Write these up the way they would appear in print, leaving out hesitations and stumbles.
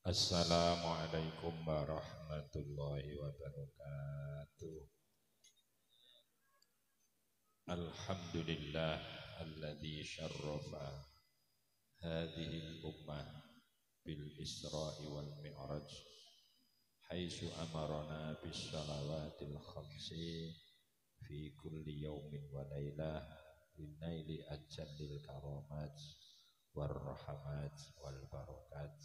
Assalamualaikum warahmatullahi wabarakatuh. Alhamdulillah alladzi syarrafa hadhihi al-ummah bil Isra'i wal Mi'raj haitsu amarna bis shalawatil khamsi fi kulli yawmin wa lailah linaili ajallil karamat war rahmat wal barakat.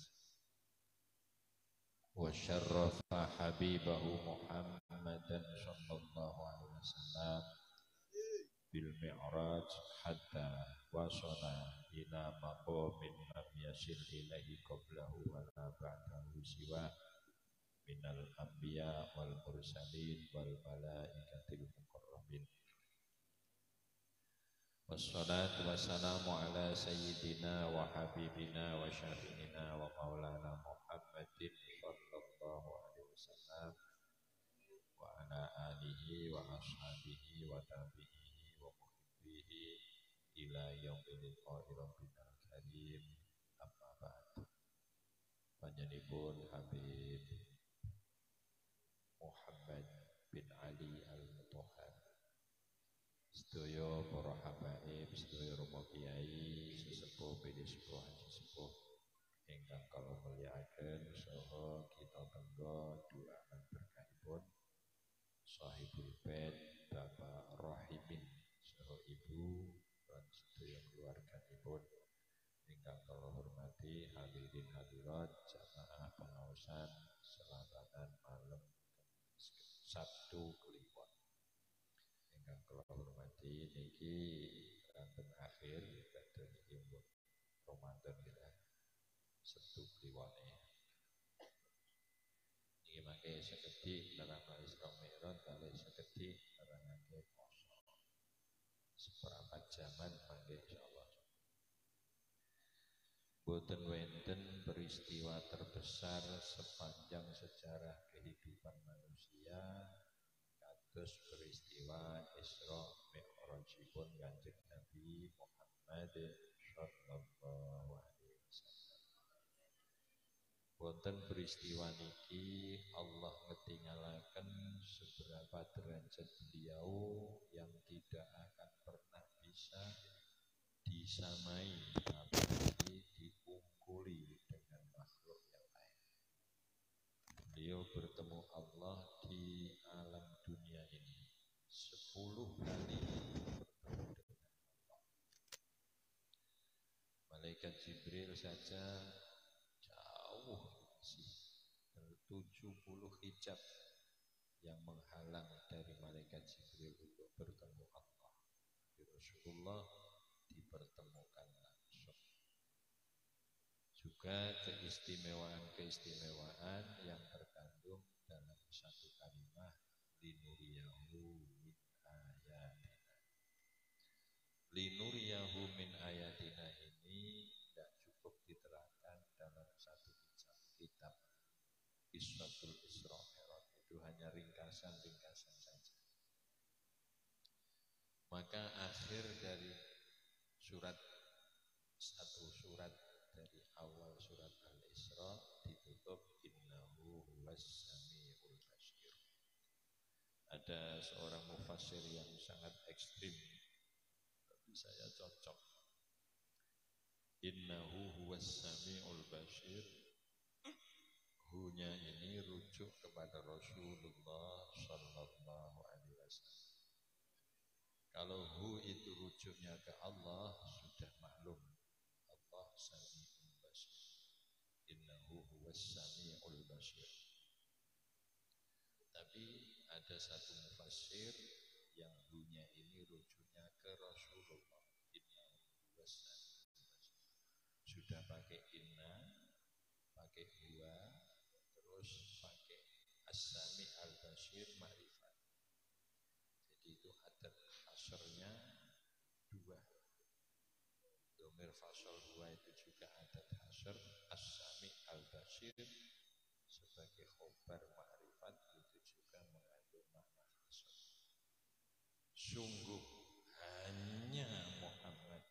Wa syarrafa habibahu Muhammadan sallallahu alaihi wasallam bil mi'raj hatta wasala ila maqamin lam yasil ilaihi qablahu wa la ba'dahu siwa minal anbiya wal mursalin wal malaikatil muqarrabin. Wassalatu wassalamu ala sayyidina wa habibina wa syafi'ina wa maulana Muhammadin sallallahu alaihi wasallam wa ala alihi wa ashabihi wa tabi'ihi wa muhibbihi ila yaumil liqa'i rabbinal karim. Amma ba'd. Panjenenganipun Habib Muhammad bin Ali Al-Mutahhar, sedaya para habaib, sedaya romo kiai, sesepuh bede sepuh haji sepuh ingkang kula mulyakaken saha kita bangga duakan berkahipun Sahibul Bait Bapak Rahimin saha ibu lan sedaya keluarganipun ingkang kula hormati hadirin hadirat jamaah pengaosan selatanan malam Sabtu Kliwon ingkang kula hormati niki ranten akhir badhe niki Ramadan kita Sabtu Kliwone niki mangke sekedhik nerangake Isra Mi'raj kalih sekedhik nerangake poso seprapat jaman mangke insyaallah. Boten wenten peristiwa terbesar sepanjang sejarah kehidupan manusia kados peristiwa Isra Mi'rajipun Kanjeng Nabi Muhammad sallallahu alaihi wasallam. Wonten peristiwa niki Allah ngetingalaken seberapa derajat beliau yang tidak akan pernah bisa disamai apalagi diungkuli dengan makhluk yang lain. Beliau bertemu Allah di alam dunia ini 10 kali bertemu dengan Allah. Malaikat Jibril saja jauh masih 70 hijab yang menghalang dari malaikat Jibril untuk bertemu Allah. Rasulullah dipertemukan langsung. Juga keistimewaan-keistimewaan yang terkandung dalam satu kalimat linuriyahu min ayatina. Linuriyahu min ayatina ini tidak cukup diterangkan dalam satu kitab Qissatul Isra Mi'raj, itu hanya ringkasan-ringkasan saja. Maka akhir dari satu surat dari awal surat Al-Isra ditutup innahu huwas samiul basir. Ada seorang mufassir yang sangat ekstrim, tapi saya cocok. Innahu huwas samiul basir, hu-nya ini rujuk kepada Rasulullah sallallahu alaihi wasallam. Kalau hu itu rujuknya ke Allah, sudah maklum Allah samiul basir. Innahu huwas samiul basir. Tapi ada satu mufassir yang hu-nya ini rujuknya ke Rasulullah. Innahu huwas samiul basir. Sudah pakai inna, pakai huwa, terus pakai as-sami al-basir ma'rifat. Jadi itu ada hasrnya dua. Domir fasol huwa itu juga ada hasr as-sami al-basir sebagai khobar ma'rifat, itu juga mengandung makna hasr. Sungguh hanya Muhammad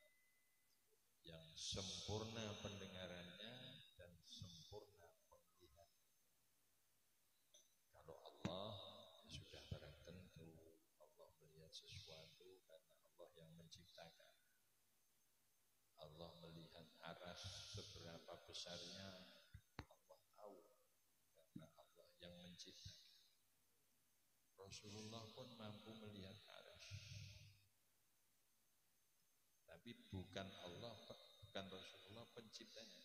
yang sempurna pendengarannya dan sempurna sesuatu karena Allah yang menciptakan. Allah melihat aras seberapa besarnya, Allah tahu karena Allah yang menciptakan. Rasulullah pun mampu melihat aras, tapi bukan Allah, bukan Rasulullah penciptanya,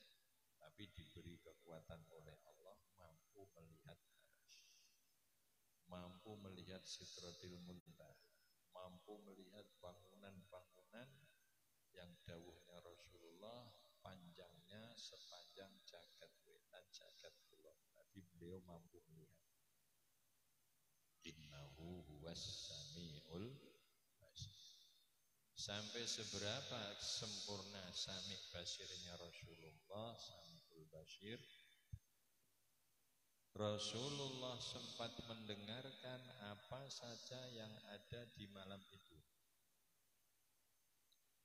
tapi diberi kekuatan oleh Allah mampu melihat aras, mampu melihat Sidratil Muntaha, mampu melihat bangunan-bangunan yang dawuhnya Rasulullah panjangnya sepanjang jagat wetan jagat kulon, tapi beliau mampu melihat. Innahu huwas sami'ul basir. Sampai seberapa sempurna sami' basirnya Rasulullah, sami'ul basir, Rasulullah sempat mendengarkan apa saja yang ada di malam itu,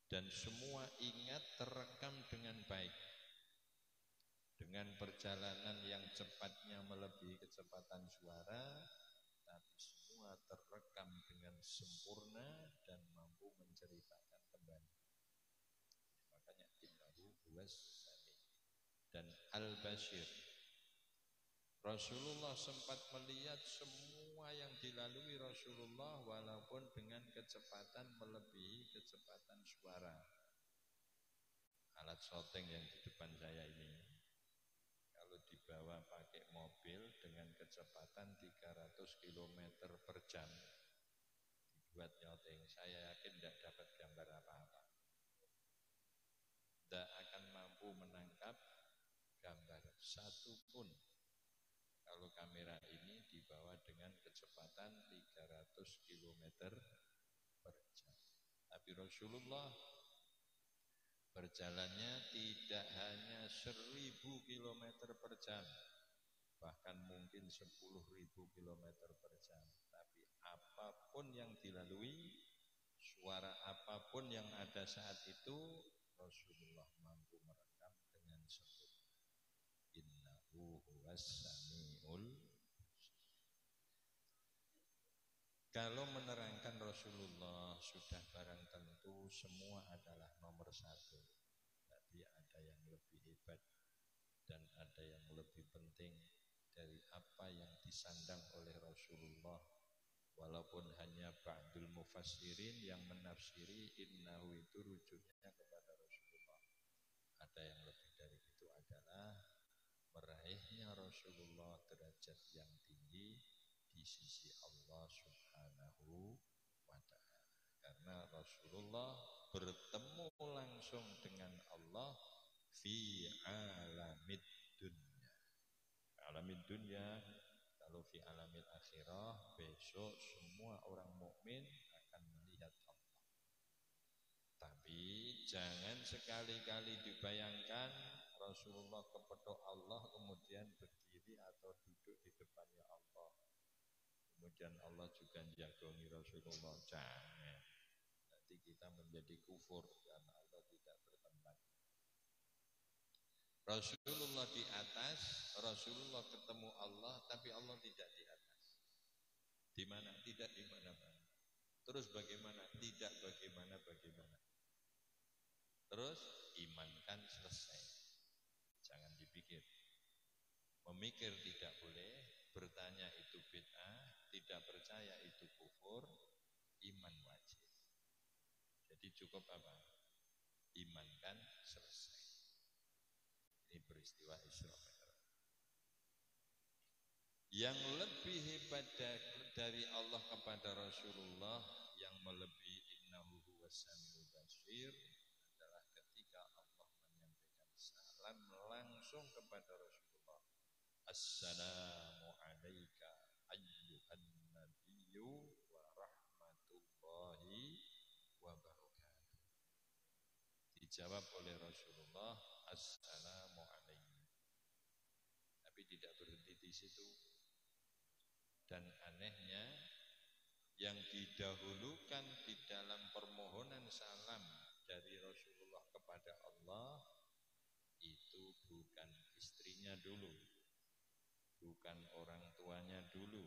dan semua ingat terekam dengan baik. Dengan perjalanan yang cepatnya melebihi kecepatan suara, tapi semua terekam dengan sempurna dan mampu menceritakan kembali. Makanya innahu huwas sami' dan al-basir. Rasulullah sempat melihat semua yang dilalui Rasulullah walaupun dengan kecepatan melebihi kecepatan suara. Alat syuting yang di depan saya ini, kalau dibawa pakai mobil dengan kecepatan 300 km per jam, dibuat nyoteng, saya yakin tidak dapat gambar apa-apa. Tidak akan mampu menangkap gambar satu pun kalau kamera ini dibawa dengan kecepatan 300 km per jam. Tapi Rasulullah berjalannya tidak hanya 1000 km per jam, bahkan mungkin 10.000 km per jam. Tapi apapun yang dilalui, suara apapun yang ada saat itu, Rasulullah mampu merekam dengan sempurna. Innahu huwas sami'ul. Kalau menerangkan Rasulullah sudah barang tentu semua adalah nomor satu, tapi ada yang lebih hebat dan ada yang lebih penting dari apa yang disandang oleh Rasulullah. Walaupun hanya ba'dul mufassirin yang menafsiri innahu itu rujuknya kepada Rasulullah, ada yang lebih dari itu adalah meraihnya Rasulullah derajat yang tinggi di sisi Allah Subhanahu wa ta'ala. Karena Rasulullah bertemu langsung dengan Allah fi alamid dunya. Alamid dunya, kalau fi alamil akhirah, besok semua orang mukmin akan melihat Allah. Tapi jangan sekali-kali dibayangkan Rasulullah kepetok Allah kemudian berdiri atau duduk di depannya Allah, kemudian Allah juga jagongi Rasulullah. Jangan, nanti kita menjadi kufur karena Allah tidak bertempat. Rasulullah di atas, Rasulullah ketemu Allah, tapi Allah tidak di atas. Di mana? Tidak di mana-mana. Terus bagaimana? Tidak bagaimana. Terus imankan, selesai. Jangan dipikir. Memikir tidak boleh, bertanya itu bid'ah, tidak percaya itu kufur, iman wajib. Jadi cukup apa? Imankan, selesai. Ini peristiwa Isra Mi'raj. Yang lebih hebat dari Allah kepada Rasulullah, yang melebihi innahu huwas sami'ul basir, adalah ketika Allah menyampaikan salam langsung kepada Rasulullah. Assalamu alayka ayyuhan nabiyyu wa rahmatullahi wa barakatuh. Dijawab oleh Rasulullah, assalamu alaykum. Tapi tidak berhenti di situ. Dan anehnya, yang didahulukan di dalam permohonan salam dari Rasulullah kepada Allah itu bukan istrinya dulu, bukan orang tuanya dulu,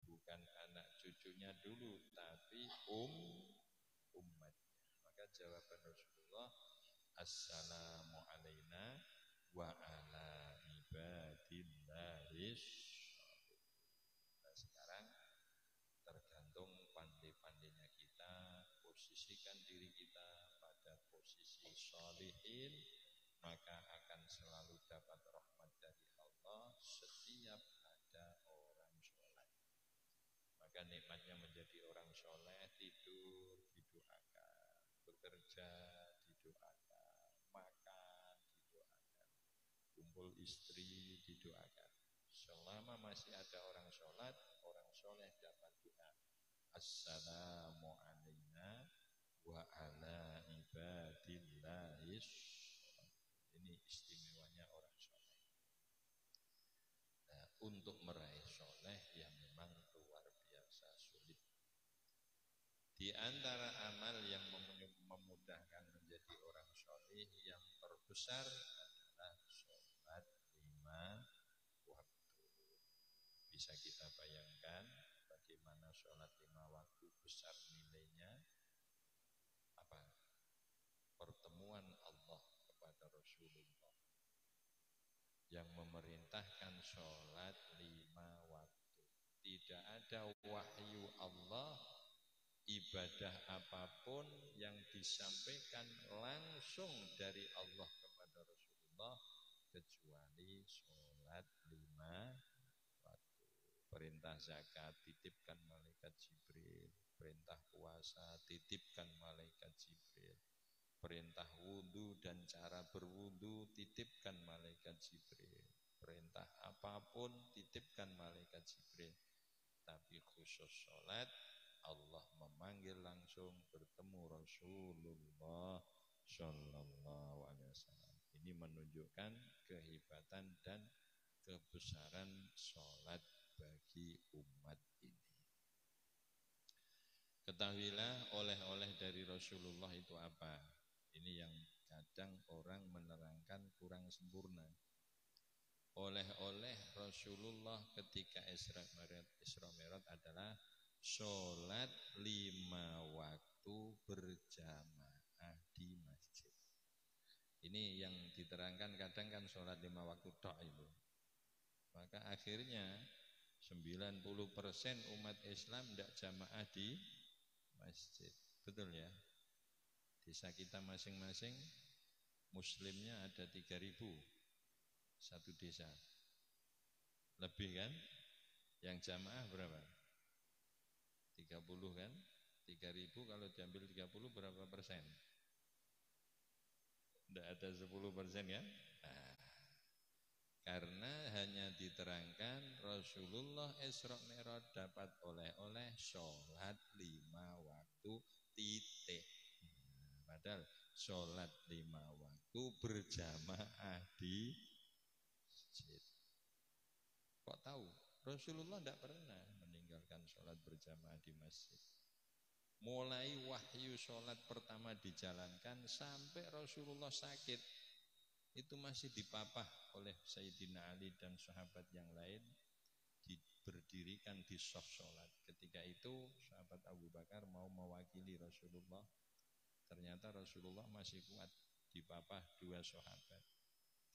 bukan anak cucunya dulu, tapi umatnya. Maka jawaban Rasulullah, assalamu alaina wa ala ibadillahis. Nah, sekarang tergantung pandai-pandainya kita posisikan diri kita pada posisi sholihin, maka akan selalu dapat rahmat dari Allah setiap ada orang sholat. Maka nikmatnya menjadi orang soleh, tidur didoakan, bekerja didoakan, makan didoakan, kumpul istri didoakan. Selama masih ada orang sholat, orang soleh dapat doa, assalamu alaina wa ala ibadillahis. Ini istimewanya orang soleh. Nah, untuk meraih soleh yang memang luar biasa sulit. Di antara amal yang memudahkan menjadi orang soleh yang terbesar adalah sholat 5 waktu. Bisa kita bayangkan bagaimana sholat 5 waktu besar nilainya? Apa? Pertemuan Allah kepada Rasulullah yang memerintahkan sholat 5 waktu. Tidak ada wahyu Allah, ibadah apapun yang disampaikan langsung dari Allah kepada Rasulullah kecuali sholat 5 waktu. Perintah zakat titipkan malaikat Jibril, perintah puasa titipkan malaikat Jibril, perintah wudu dan cara berwudu titipkan malaikat Jibril, perintah apapun titipkan malaikat Jibril. Tapi khusus sholat, Allah memanggil langsung bertemu Rasulullah Sallallahu Alaihi Wasallam. Ini menunjukkan kehebatan dan kebesaran sholat bagi umat ini. Ketahuilah oleh-oleh dari Rasulullah itu apa? Ini yang kadang orang menerangkan kurang sempurna. Oleh-oleh Rasulullah ketika Isra Mi'raj adalah sholat 5 waktu berjamaah di masjid. Ini yang diterangkan kadang kan sholat 5 waktu tok itu. Maka akhirnya 90% umat Islam tidak jamaah di masjid. Betul ya? Desa kita masing-masing muslimnya ada 3.000 satu desa. Lebih kan? Yang jamaah berapa? 30 kan? 3.000 kalau diambil 30 berapa persen? Tidak ada 10% kan? Nah, karena hanya diterangkan Rasulullah Isra Mi'raj dapat oleh-oleh sholat 5 waktu titik. Padahal sholat 5 waktu berjamaah di masjid. Kok tahu? Rasulullah tidak pernah meninggalkan sholat berjamaah di masjid. Mulai wahyu sholat pertama dijalankan sampai Rasulullah sakit, itu masih dipapah oleh Sayyidina Ali dan sahabat yang lain, berdirikan di shaf sholat. Ketika itu sahabat Abu Bakar mau mewakili Rasulullah, ternyata Rasulullah masih kuat, dipapah 2 sahabat,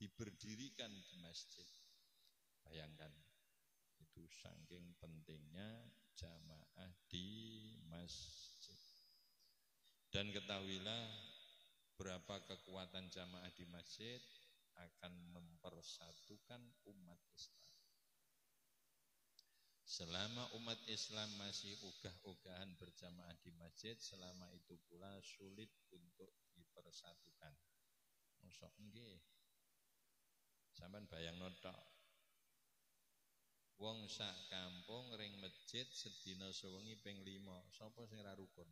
diberdirikan di masjid. Bayangkan, itu saking pentingnya jamaah di masjid. Dan ketahuilah berapa kekuatan jamaah di masjid akan mempersatukan umat Islam. Selama umat Islam masih ogah-ogahan berjamaah di masjid, selama itu pula sulit untuk dipersatukan. Mosok nggih. Sampeyan bayangno tok. Wong sak kampung ring masjid sedina sewengi ping 5, sapa sing ra rukun?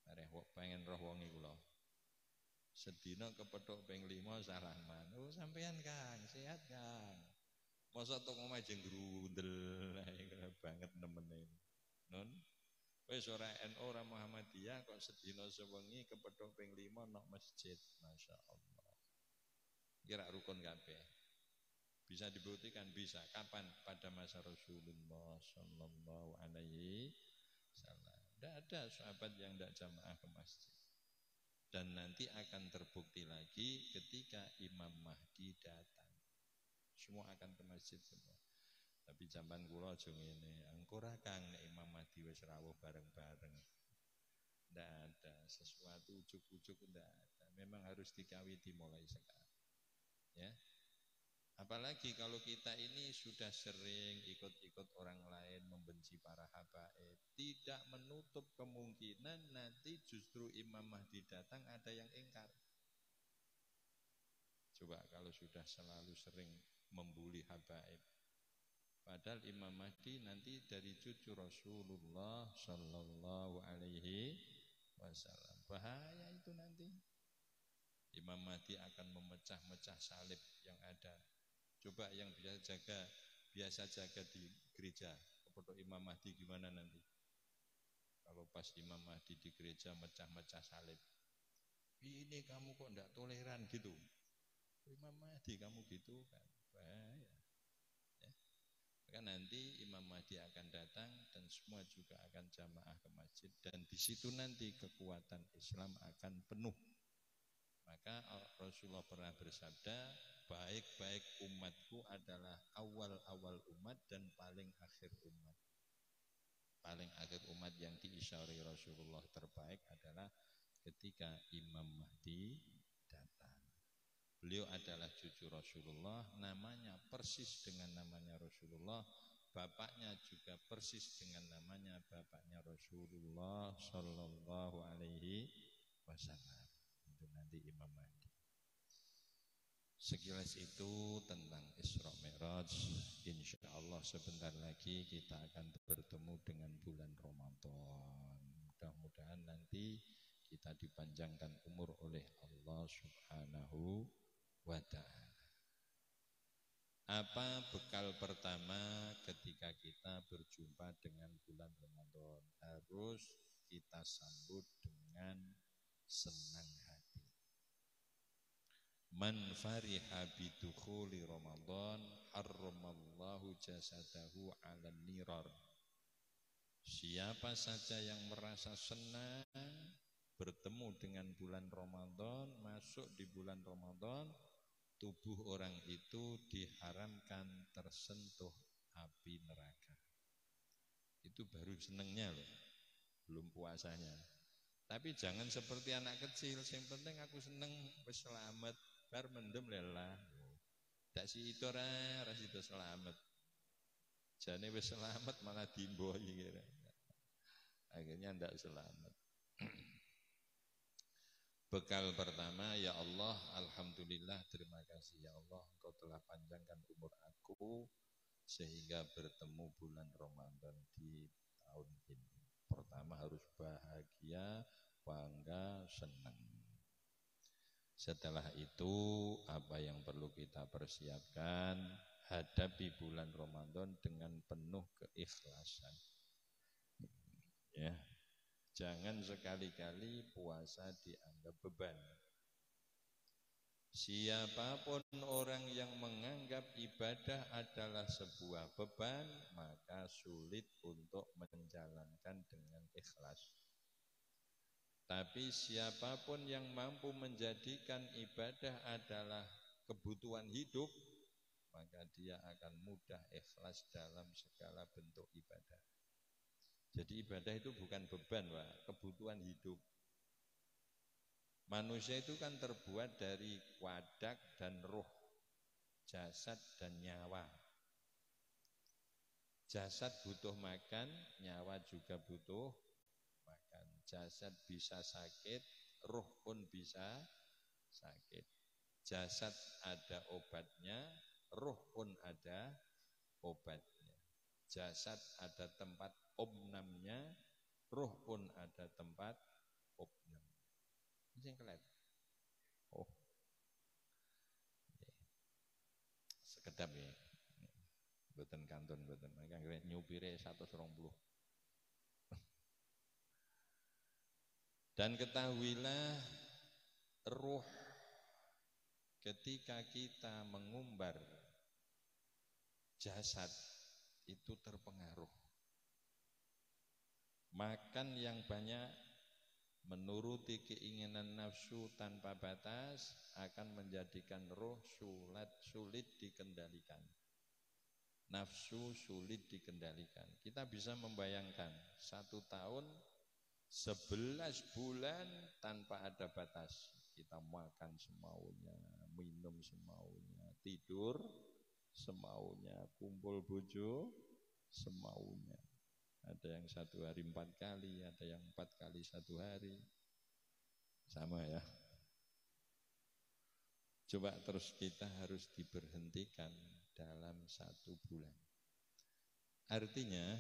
Arek pengen roh wong iku lho. Sedina kepethuk ping 5 salaman. Oh sampean Kang, sehat Kang. Masa tok omah jeng grundel banget nemenin. Nun. Wis ora NU ora Muhammadiyah kok sedina sewengi kepethuk ping 5 nang masjid. Masyaallah. Kira rukun kabeh. Bisa dibuktikan, bisa. Kapan? Pada masa Rasulullah Sallallahu Alaihi Wasallam. Tidak ada sahabat yang tidak jamaah ke masjid. Dan nanti akan terbukti lagi ketika Imam Mahdi datang. Semua akan ke masjid semua. Tapi zaman kula aja ngene, angkura Kang nek Imam Mahdi wis rawuh bareng-bareng. Tidak ada sesuatu ujuk-ujuk, tidak ada. Memang harus dikawiti mulai sekarang. Ya. Apalagi kalau kita ini sudah sering ikut-ikut orang lain membenci para habaib, tidak menutup kemungkinan nanti justru Imam Mahdi datang ada yang ingkar. Coba kalau sudah selalu sering membuli habaib, padahal Imam Mahdi nanti dari cucu Rasulullah Sallallahu Alaihi Wasallam. Bahaya itu nanti. Imam Mahdi akan memecah-mecah salib yang ada. Coba yang biasa jaga di gereja, kepada Imam Mahdi gimana nanti? Kalau pas Imam Mahdi di gereja mecah-mecah salib, ini kamu kok tidak toleran gitu? Imam Mahdi kamu gitu kan? Bahaya. Ya. Maka nanti Imam Mahdi akan datang dan semua juga akan jamaah ke masjid dan di situ nanti kekuatan Islam akan penuh. Maka Rasulullah pernah bersabda, baik-baik umatku adalah awal-awal umat dan paling akhir umat. Paling akhir umat yang diisyari Rasulullah terbaik adalah ketika Imam Mahdi datang. Beliau adalah cucu Rasulullah, namanya persis dengan namanya Rasulullah, bapaknya juga persis dengan namanya bapaknya Rasulullah Sallallahu Alaihi Wasallam. Itu nanti Imam Mahdi. Sekilas itu tentang Isra Mi'raj. Insya Allah sebentar lagi kita akan bertemu dengan bulan Ramadan. Mudah-mudahan nanti kita dipanjangkan umur oleh Allah Subhanahu wa ta'ala. Apa bekal pertama ketika kita berjumpa dengan bulan Ramadan? Harus kita sambut dengan senang hati. Man fariha bidukhuli Ramadan harramallahu jasadahu 'alan nirar. Siapa saja yang merasa senang bertemu dengan bulan Ramadan, masuk di bulan Ramadan, tubuh orang itu diharamkan tersentuh api neraka. Itu baru senengnya loh, belum puasanya. Tapi jangan seperti anak kecil, yang penting aku seneng, wis selamat, bar mendem lelah. Tak si itu ras itu selamat. Jane wis selamat malah dimboi kira. Akhirnya ndak selamat. Bekal pertama, ya Allah, alhamdulillah, terima kasih ya Allah, Engkau telah panjangkan umur aku sehingga bertemu bulan Ramadan di tahun ini. Pertama harus bahagia, bangga, senang. Setelah itu apa yang perlu kita persiapkan? Hadapi bulan Ramadan dengan penuh keikhlasan. Ya. Jangan sekali-kali puasa dianggap beban. Siapapun orang yang menganggap ibadah adalah sebuah beban, maka sulit untuk menjalankan dengan ikhlas. Tapi siapapun yang mampu menjadikan ibadah adalah kebutuhan hidup, maka dia akan mudah ikhlas dalam segala bentuk ibadah. Jadi ibadah itu bukan beban, Pak, kebutuhan hidup. Manusia itu kan terbuat dari wadak dan ruh, jasad dan nyawa. Jasad butuh makan, nyawa juga butuh makan. Jasad bisa sakit, ruh pun bisa sakit. Jasad ada obatnya, ruh pun ada obatnya. Jasad ada tempat opnamnya, ruh pun ada tempat opnam. Ini yang kelihatan. Oh, sekedap ya. Boten kantun boten. Mereka nyupire 120. Dan ketahuilah ruh ketika kita mengumbar jasad itu terpengaruh. Makan yang banyak, menuruti keinginan nafsu tanpa batas akan menjadikan roh sulit dikendalikan. Nafsu sulit dikendalikan. Kita bisa membayangkan 1 tahun 11 bulan tanpa ada batas. Kita makan semaunya, minum semaunya, tidur semaunya, kumpul bojo semaunya. Ada yang 1 hari 4 kali, ada yang 4 kali 1 hari. Sama ya. Coba terus kita harus diberhentikan dalam 1 bulan. Artinya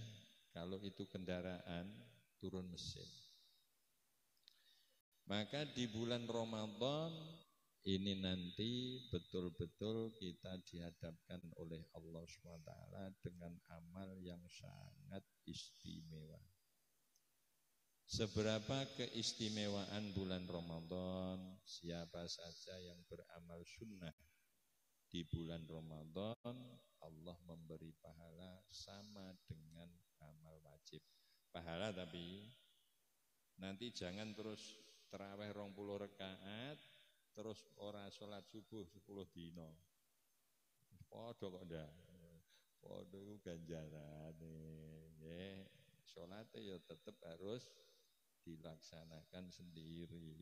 kalau itu kendaraan turun mesin. Maka di bulan Ramadan ini nanti betul-betul kita dihadapkan oleh Allah SWT dengan amal yang sangat istimewa. Seberapa keistimewaan bulan Ramadan, siapa saja yang beramal sunnah di bulan Ramadan, Allah memberi pahala sama dengan amal wajib. Pahala tapi nanti jangan terus terawih 20 rakaat, terus ora sholat subuh 10 dino. Podo kok ndak? Podo itu ganjarane. Nggih, sholatnya ya tetap harus dilaksanakan sendiri.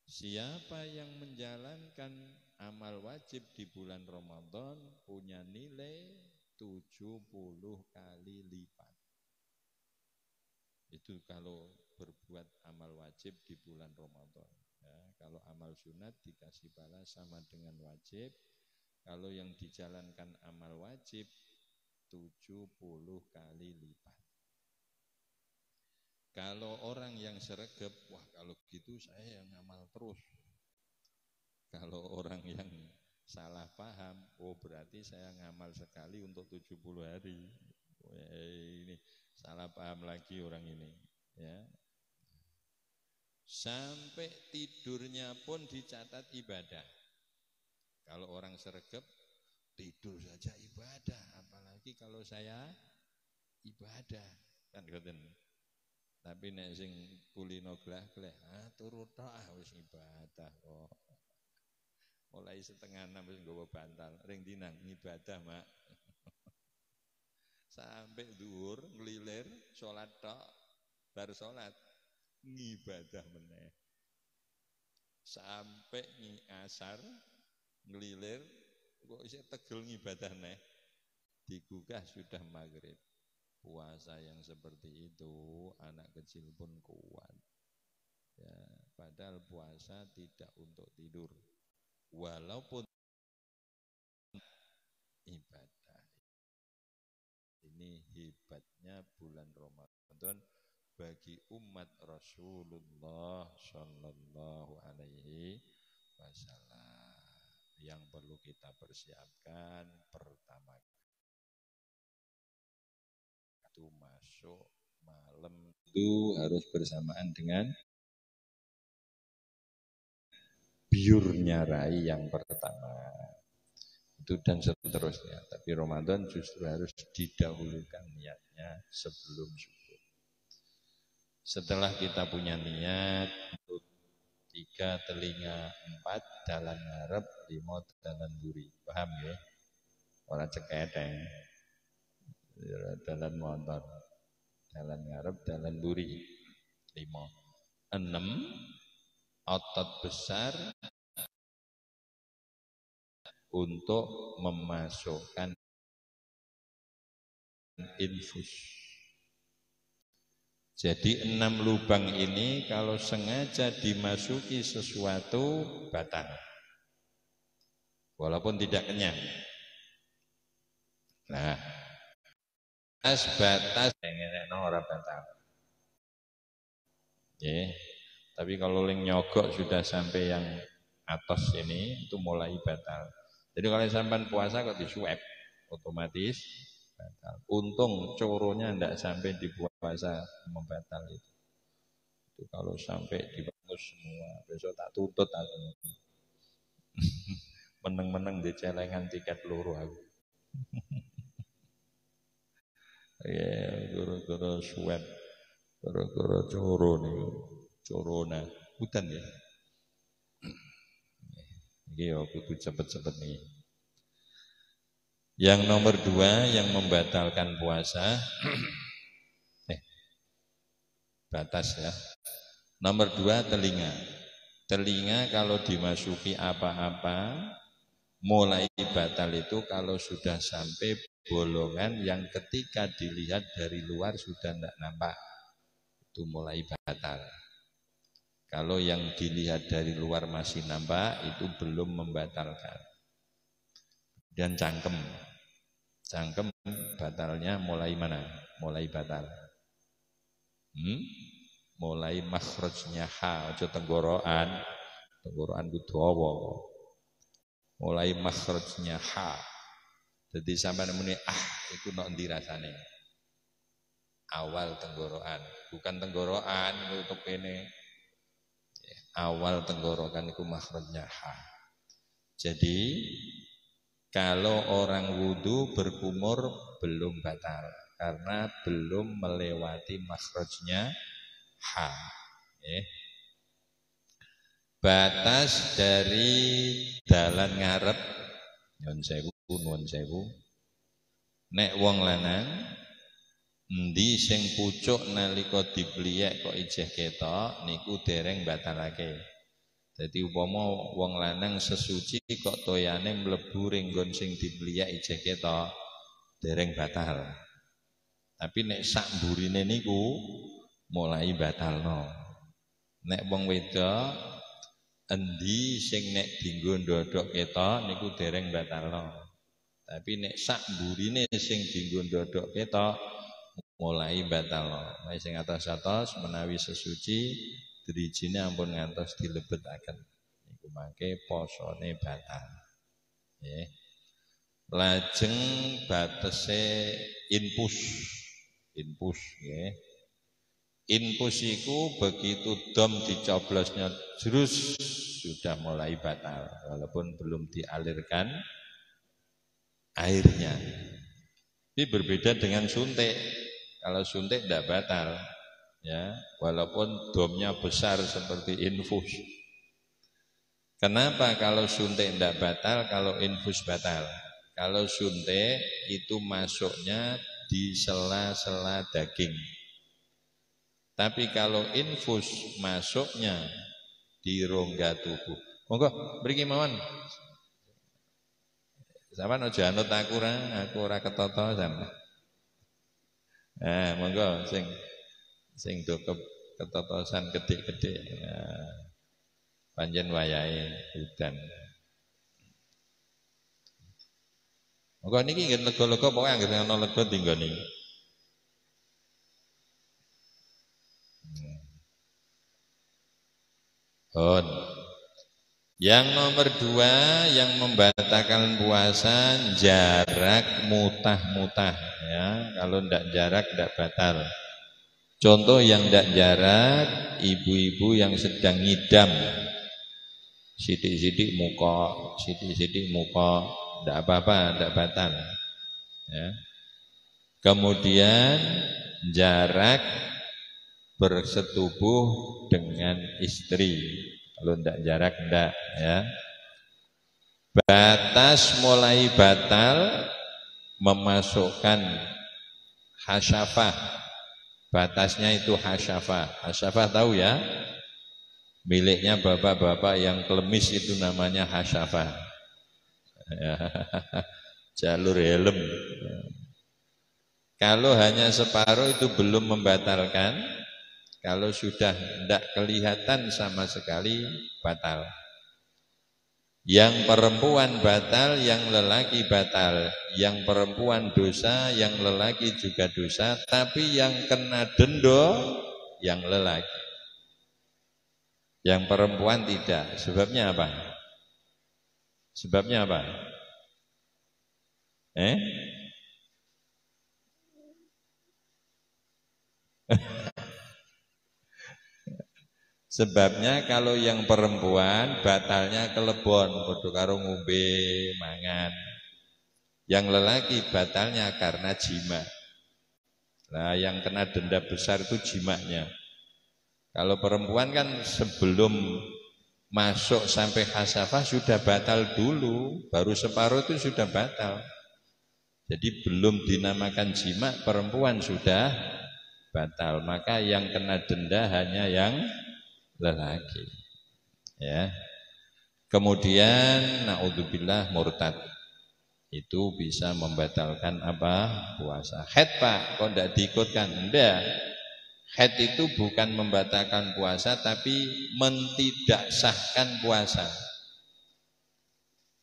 Siapa yang menjalankan amal wajib di bulan Ramadan punya nilai 70 kali lipat. Itu kalau berbuat amal wajib di bulan Ramadan. Ya, kalau amal sunat dikasih balas sama dengan wajib. Kalau yang dijalankan amal wajib 70 kali lipat. Kalau orang yang sregep, wah kalau gitu saya yang ngamal terus. Kalau orang yang salah paham, oh berarti saya ngamal sekali untuk 70 hari. Ini salah paham lagi orang ini, ya. Sampai tidurnya pun dicatat ibadah. Kalau orang sregep, tidur saja ibadah, apalagi kalau saya ibadah, kan ngoten. Tapi nek sing kulino gleh-gleh, turu tok wis ibadah kok. Mulai 5:30 wis nggawa bantal, ring dinang ibadah, Mak. Sampai dhuwur nglilir salat tok, bar salat ngibadah meneh. Sampai asar nglilir kok isih tegel ngibadah neh. Digugah sudah maghrib. Puasa yang seperti itu anak kecil pun kuat. Ya, padahal puasa tidak untuk tidur. Walaupun ibadah. Ini hebatnya bulan Ramadan bagi umat Rasulullah Shallallahu Alaihi Wasallam. Yang perlu kita persiapkan pertama itu masuk malam itu harus bersamaan dengan biurnya rai yang pertama itu dan seterusnya. Tapi Ramadan justru harus didahulukan niatnya sebelum subuh. Setelah kita punya niat, 3 telinga, 4 dalan ngarep, 5 dalan buri. Paham ya? Orang ceketeng. Dalan motor, dalan ngarep, dalan buri. 5. 6 otot besar untuk memasukkan infus. Jadi 6 lubang ini kalau sengaja dimasuki sesuatu batal, walaupun tidak kenyang. Nah, batas ngene ora batal. Tapi kalau ling nyogok sudah sampai yang atas ini itu mulai batal. Jadi kalau sampai puasa kok disuap otomatis batal. Untung coronya ndak sampai di puasa membatal itu. Itu kalau sampai dibangus semua besok tak tutut aku. Meneng-meneng di celengan tiket loro aku. Ya, gara-gara suwet, gara-gara coro nih, corona, hutan ya. Ini ya, kudu cepet-cepet nih. Yang nomor 2 yang membatalkan puasa, batas ya. Nomor 2 telinga. Telinga kalau dimasuki apa-apa, mulai batal itu kalau sudah sampai bolongan yang ketika dilihat dari luar sudah tidak nampak, itu mulai batal. Kalau yang dilihat dari luar masih nampak, itu belum membatalkan. Dan cangkem batalnya mulai mana? Mulai batal. Mulai makhrajnya ha, aja tenggorokan ku dawa. Mulai makhrajnya ha. Jadi sampai muni itu nek ndi rasane? Awal tenggorokan, bukan tenggorokan untuk kene. Awal tenggorokan itu makhrajnya ha. Jadi kalau orang wudu berkumur belum batal karena belum melewati makhrajnya ha. Batas dari dalan ngarep nuwun sewu. Nek wong lanang endi sing pucuk nalika dibliyek kok ijeh ketok niku dereng batalake. Jadi upama wong lanang sesuci kok toyane mlebu ring nggon sing dibliyek ijeh ketok dereng batal. Tapi nek sak mburine niku mulai batalno. Nek wong wedok endi sing nek dinggo ndodhok ketok niku dereng batalno. Tapi nek sak mburine sing dinggo ndodhok ketok mulai batalno. Nek sing atas-atas menawi sesuci drijine ampun ngantos dilebetaken. Niku mangke posone batal. Nggih. Lajeng batese infus nggih. Infus iku begitu dom dicoblosnya jrus sudah mulai batal walaupun belum dialirkan airnya. Ini berbeda dengan suntik. Kalau suntik tidak batal ya, walaupun domnya besar seperti infus. Kenapa kalau suntik tidak batal, kalau infus batal? Kalau suntik itu masuknya di sela-sela daging. Tapi kalau infus masuknya di rongga tubuh. Monggo mriki mawon. Sampeyan aja anut aku ora ketata sampeyan. Monggo sing do ketatasan gedhe-gedhe. Panjen wayahe udan. Monggo niki nggih lega-lega pokoke anggere ana lega tinggo niki. Yang nomor 2 yang membatalkan puasa jarak mutah-mutah ya. Kalau ndak jarak ndak batal. Contoh yang ndak jarak, ibu-ibu yang sedang ngidam. Sidik-sidik muka, ndak apa-apa, ndak batal. Ya. Kemudian jarak bersetubuh dengan istri. Kalau tidak jarak tidak ya. Batas mulai batal memasukkan hasyafah. Batasnya itu hasyafah. Hasyafah tahu ya? Miliknya bapak-bapak yang klemis itu namanya hasyafah. Jalur helm. Kalau hanya separuh itu belum membatalkan. Kalau sudah tidak kelihatan sama sekali batal. Yang perempuan batal, yang lelaki batal. Yang perempuan dosa, yang lelaki juga dosa. Tapi yang kena denda yang lelaki. Yang perempuan tidak. Sebabnya apa? Sebabnya apa? Sebabnya kalau yang perempuan batalnya kelebon, padha karo ngombe mangan. Yang lelaki batalnya karena jima. Nah, yang kena denda besar itu jimanya. Kalau perempuan kan sebelum masuk sampai khasafah sudah batal dulu, baru separuh itu sudah batal. Jadi belum dinamakan jima, perempuan sudah batal. Maka yang kena denda hanya yang lelaki. Ya. Kemudian naudzubillah murtad. Itu bisa membatalkan apa? Puasa. Haid Pak, kok tidak diikutkan? Enggak. Haid itu bukan membatalkan puasa, tapi mentidaksahkan puasa.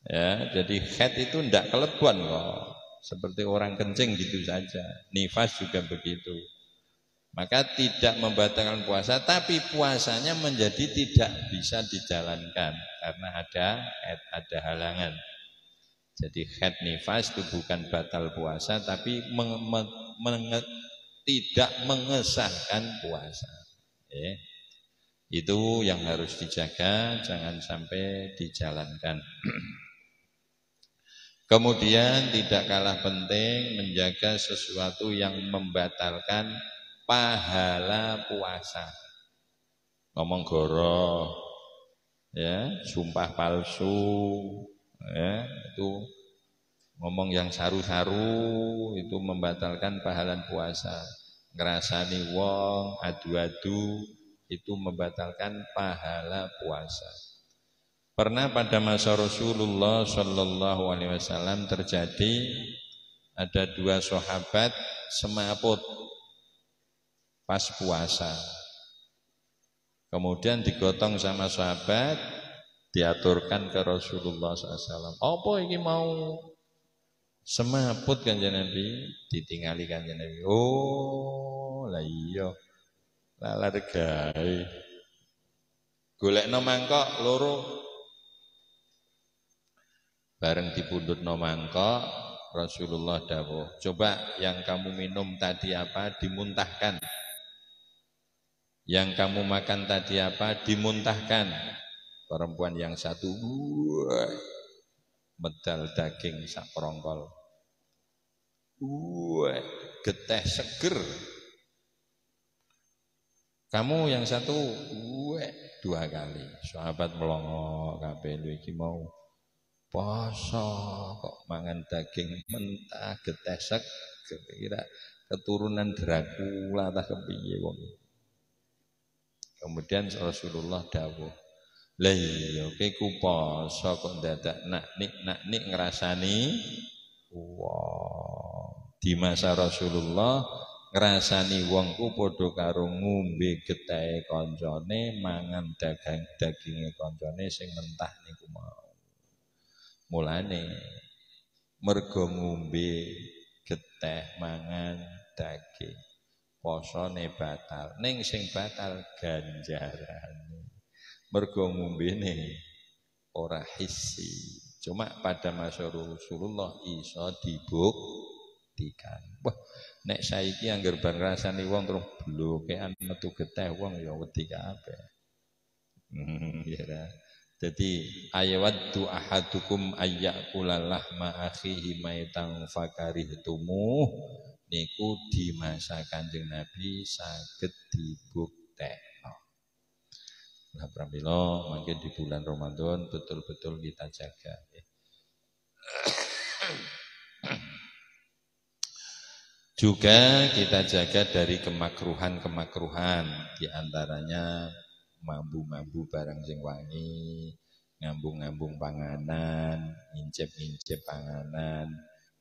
Ya, jadi haid itu tidak kelebuan kok. Seperti orang kencing gitu saja. Nifas juga begitu. Maka tidak membatalkan puasa, tapi puasanya menjadi tidak bisa dijalankan karena ada halangan. Jadi haid nifas itu bukan batal puasa, tapi tidak mengesahkan puasa. Itu yang harus dijaga, jangan sampai dijalankan. Kemudian tidak kalah penting menjaga sesuatu yang membatalkan pahala puasa. Ngomong goroh, ya, sumpah palsu, ya, itu ngomong yang saru-saru itu membatalkan pahala puasa. Ngerasani wong, adu-adu itu membatalkan pahala puasa. Pernah pada masa Rasulullah Shallallahu Alaihi Wasallam terjadi ada dua sahabat semaput pas puasa. Kemudian digotong sama sahabat, diaturkan ke Rasulullah SAW. Apa ini mau semaput Kanjeng Nabi? Ditingali Kanjeng Nabi. Oh, lah iya. Lalar gawe. Golekno mangkok loro. Bareng dipundhutno mangkok, Rasulullah dawuh, coba yang kamu minum tadi apa dimuntahkan. Yang kamu makan tadi apa dimuntahkan. Perempuan yang satu medal daging sak prongkol. Geteh seger. Kamu yang satu dua kali. Sahabat melongo kabeh lho iki mau poso kok mangan daging mentah geteh seger, kira keturunan Dracula ta kepiye wong. Kemudian Rasulullah dawuh, "Lah iya kowe poso kok dadak nak-nik ngrasani wong." Di masa Rasulullah ngrasani wong ku padha karo ngombe getehe kancane, mangan daginge kancane sing mentah niku mau. Mulane mergo ngombe geteh mangan daging posone batal, ning sing batal ganjarane. Mergo ngombene ora hissi. Cuma pada masa Rasulullah iso dibuktikan. Wah, nek saiki angger bar ngrasani wong terus blokean metu geteh wong ya wedi kabeh. Ya. Jadi ayawaddu ahadukum ayyakula lahma akhihi maitan fakarihtumuh niku di masa Kanjeng Nabi saged dibuktekno. Nah, pramila mangke di bulan Ramadan betul-betul kita jaga. Juga kita jaga dari kemakruhan-kemakruhan, di antaranya mambu-mambu barang sing wangi, ngambung-ngambung panganan, ngincip-ngincip panganan.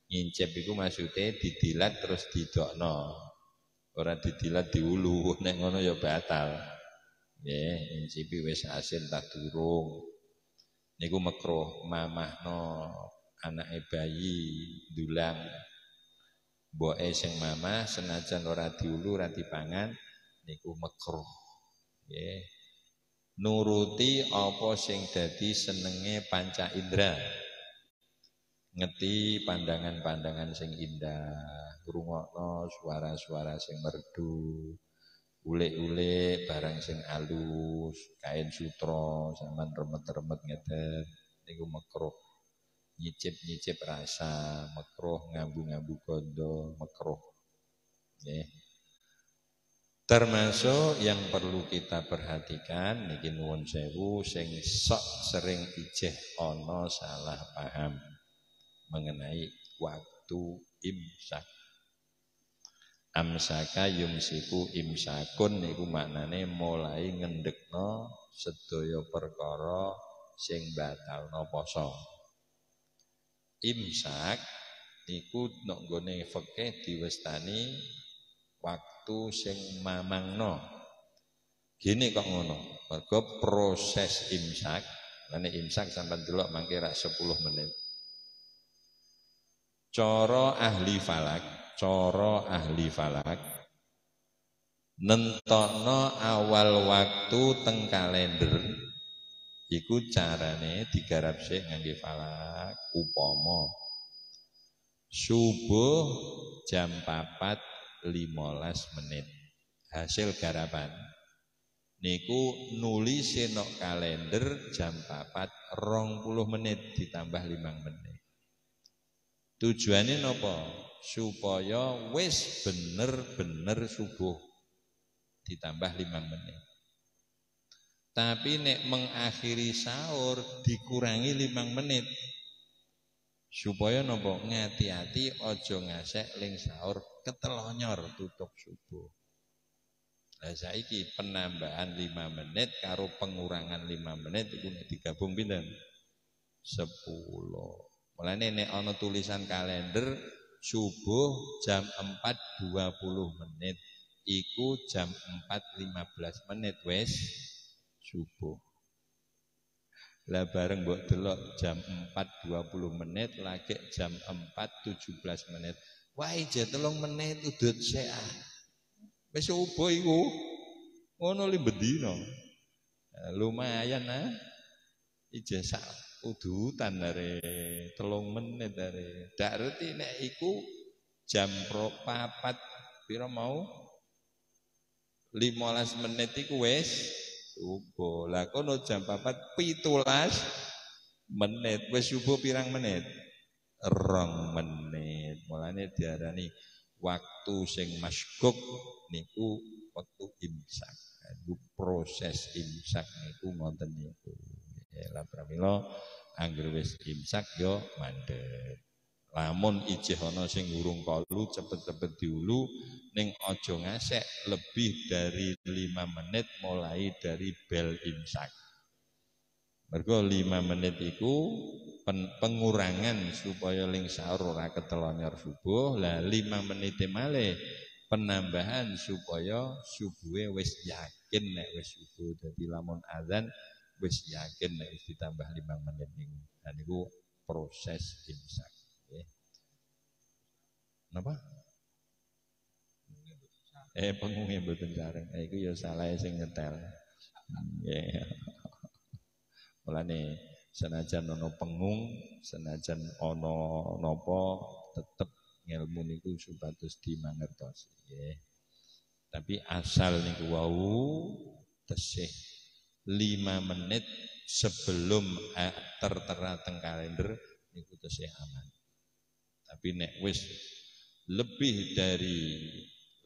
Ngincip itu maksudnya didilat terus didokno. Ora didilat diulu, nek ngono ya batal. Nggih, ngincipi wis asin tak durung. Niku makruh, mamahno anake bayi dulang. Mboke sing mamah senajan ora diulu, ora dipangan niku makruh. Nggih. Nuruti apa sing dadi senenge panca indra. Ngeti pandangan-pandangan sing indah, ngrungokno suara-suara sing merdu, ulek-ulek barang sing alus, kain sutra sampean remet-remet ngeten niku makruh. nyicip-nyicip rasa, makruh ngambu-ngambu gondo, makruh. Nggih. Termasuk yang perlu kita perhatikan niki nuwun sewu sing sok sering ijeh ana salah paham mengenai waktu imsak. Amsaka yumsiku imsakun niku maknane mulai ngendhekno sedaya perkara sing batalno poso. Imsak niku nek nggone fikih diwestani waktu sing mamangno. Gini kok ngono. Mergo proses imsak, lane imsak sampeyan delok mangke rak 10 menit. Cara ahli falak nentokno awal waktu teng kalender iku carane digarap sik ngangge falak upama subuh jam 4:15 menit. Hasil garapan niku nulis nok kalender jam 4:20 menit ditambah 5 menit. Tujuannya napa? Supaya wis bener-bener subuh ditambah 5 menit. Tapi nek mengakhiri sahur dikurangi 5 menit. Supaya napa? Ngati-ati aja ngasek ling sahur ketelonyor tutup subuh. Lah saiki penambahan 5 menit karo pengurangan 5 menit iku nek digabung pinten? 10. Mulane nek ana tulisan kalender subuh jam 4:20 menit iku jam 4:15 menit wis subuh. Lah bareng mbok delok jam 4:20 menit lagi jam 4:17 menit. Wah ije 3 menit udut sik. Wis subuh iku. Ngono li bendina. Lumayan ije sak udutan dari 3 menit dari. Dak reti nek iku jam 4 pira mau 15 menit iku wis subuh. Lah kono jam 4:17 menit wis subuh pirang menit? 2 menit. Mulane diarani waktu sing masguk niku waktu imsak. Iku proses imsak niku ngoten niku. Lah pramila anggere wis imsak yo mandeg. Lamun ijih ana sing urung kalu cepet-cepet diulu ning aja ngasek lebih dari 5 menit mulai dari bel imsak. Mergo 5 menit iku pengurangan supaya ling sahur ora ketelonyor subuh. Lah 5 menit malih penambahan supaya subuhe wis yakin nek wis subuh. Dadi lamun azan wis yakin nek wis ditambah 5 menit niku. Nah niku proses imsak. Napa? Pengunge mboten sareng. Iku ya salah sing nyetel. Nggih. Mulane senajan ana pengung, senajan ana napa tetep ngilmu niku supados dimangertosi nggih. Tapi asal niku wau tesih 5 menit sebelum tertera teng kalender niku tesih aman. Tapi nek wis lebih dari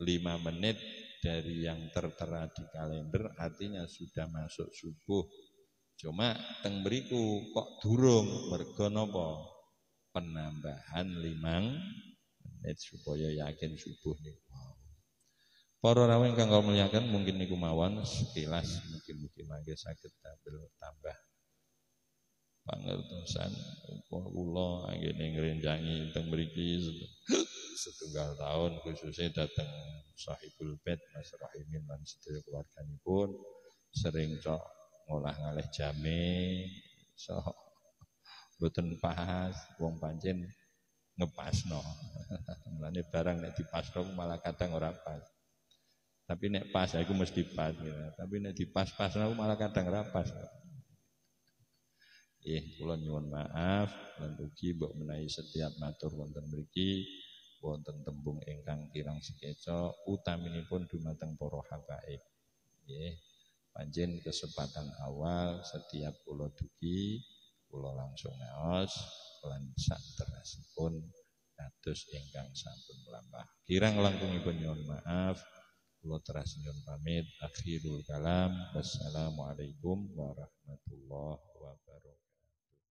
5 menit dari yang tertera di kalender artinya sudah masuk subuh. Cuma teng mriku kok durung mergo napa? Penambahan 5 menit supaya yakin subuh niku. Para rawuh ingkang kula muliakan mungkin niku mawon sekilas mungkin mangke saged tambah pangertosan kula anggene ngrencangi teng mriki setunggal tahun khususnya datang Sahibul Bait Mas Rahimin lan sedaya keluarganipun sering cok ngolah ngalih jame so mboten pas wong pancen ngepasno. Mulane barang nek dipasno malah kadang ora pas. Tapi nek pas aku mesti pas gitu. Tapi nek dipas-pasno malah kadang ora pas. Kula nyuwun maaf lan ugi mbok menawi setiap matur wonten mriki wonten tembung ingkang kirang sekeca utaminipun dumateng para habaib. Nggih. Panjen kesempatan awal setiap kula dugi kula langsung ngaos lan saterasipun kados ingkang sampun mlampah. Kirang langkungipun nyuwun maaf. Kula terus nyuwun pamit. Akhirul kalam. Wassalamualaikum warahmatullahi wabarakatuh.